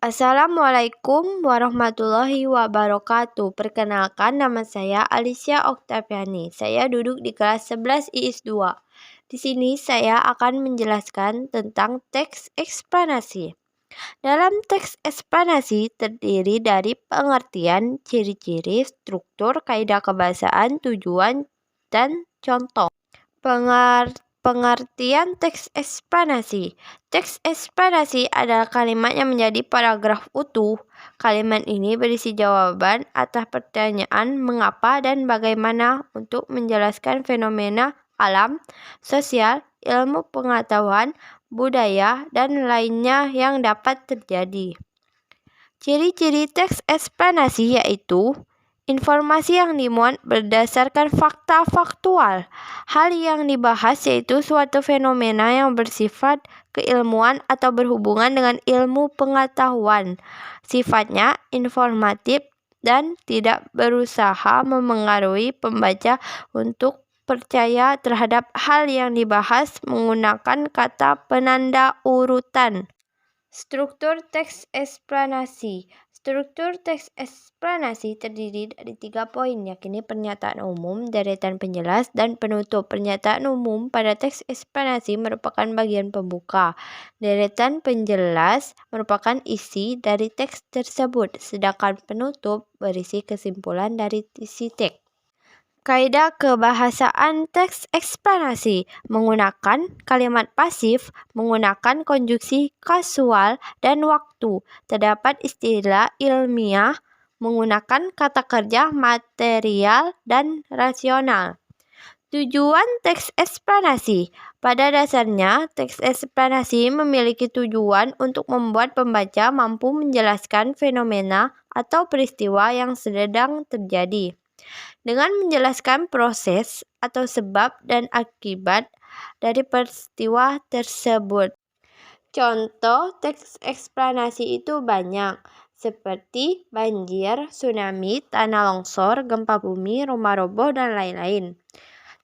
Assalamualaikum warahmatullahi wabarakatuh. Perkenalkan, nama saya Alicia Oktaviani. Saya duduk di kelas 11 IIS 2. Di sini saya akan menjelaskan tentang teks eksplanasi. Dalam teks eksplanasi terdiri dari pengertian, ciri-ciri, struktur, kaidah kebahasaan, tujuan, dan contoh. Pengertian teks eksplanasi. Teks eksplanasi adalah kalimat yang menjadi paragraf utuh. Kalimat ini berisi jawaban atas pertanyaan mengapa dan bagaimana untuk menjelaskan fenomena alam, sosial, ilmu pengetahuan, budaya, dan lainnya yang dapat terjadi. Ciri-ciri teks eksplanasi yaitu informasi yang dimuat berdasarkan fakta faktual. Hal yang dibahas yaitu suatu fenomena yang bersifat keilmuan atau berhubungan dengan ilmu pengetahuan. Sifatnya informatif dan tidak berusaha memengaruhi pembaca untuk percaya terhadap hal yang dibahas menggunakan kata penanda urutan. Struktur teks eksplanasi. Struktur teks eksplanasi terdiri dari 3 poin, yakni pernyataan umum, deretan penjelas, dan penutup. Pernyataan umum pada teks eksplanasi merupakan bagian pembuka. Deretan penjelas merupakan isi dari teks tersebut, sedangkan penutup berisi kesimpulan dari isi teks. Kaidah kebahasaan teks eksplanasi menggunakan kalimat pasif, menggunakan konjungsi kasual dan waktu. Terdapat istilah ilmiah menggunakan kata kerja material dan rasional. Tujuan teks eksplanasi. Pada dasarnya, teks eksplanasi memiliki tujuan untuk membuat pembaca mampu menjelaskan fenomena atau peristiwa yang sedang terjadi dengan menjelaskan proses atau sebab dan akibat dari peristiwa tersebut. Contoh teks eksplanasi itu banyak, seperti banjir, tsunami, tanah longsor, gempa bumi, rumah roboh, dan lain-lain.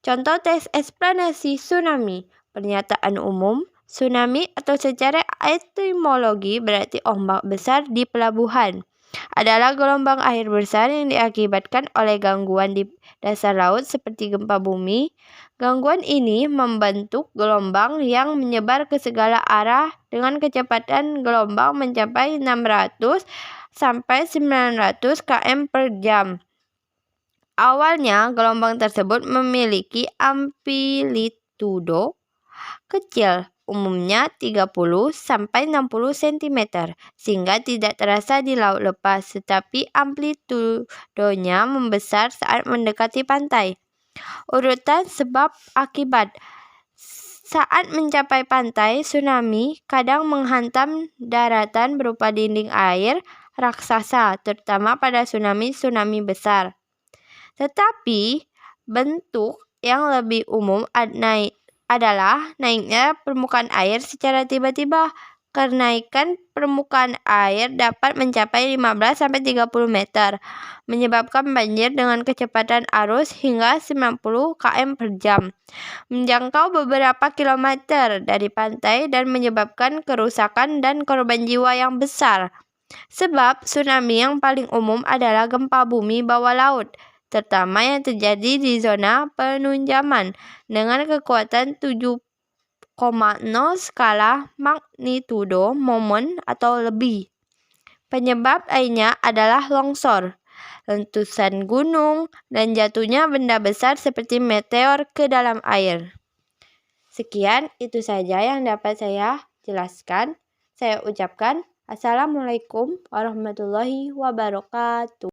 Contoh teks eksplanasi tsunami. Pernyataan umum, tsunami atau secara etimologi berarti ombak besar di pelabuhan adalah gelombang air besar yang diakibatkan oleh gangguan di dasar laut seperti gempa bumi. Gangguan ini membentuk gelombang yang menyebar ke segala arah dengan kecepatan gelombang mencapai 600 sampai 900 km per jam. Awalnya, gelombang tersebut memiliki amplitudo kecil, umumnya 30 sampai 60 cm, sehingga tidak terasa di laut lepas, tetapi amplitudonya membesar saat mendekati pantai. Urutan sebab akibat. Saat mencapai pantai, tsunami kadang menghantam daratan berupa dinding air raksasa, terutama pada tsunami besar. Tetapi bentuk yang lebih umum adalah naiknya permukaan air secara tiba-tiba. Kenaikan permukaan air dapat mencapai 15-30 meter, menyebabkan banjir dengan kecepatan arus hingga 90 km per jam, menjangkau beberapa kilometer dari pantai dan menyebabkan kerusakan dan korban jiwa yang besar. Sebab tsunami yang paling umum adalah gempa bumi bawah laut, terutama yang terjadi di zona penunjaman dengan kekuatan 7,0 skala magnitudo momen atau lebih. Penyebab lainnya adalah longsor, letusan gunung, dan jatuhnya benda besar seperti meteor ke dalam air. Sekian, itu saja yang dapat saya jelaskan. Saya ucapkan Assalamualaikum warahmatullahi wabarakatuh.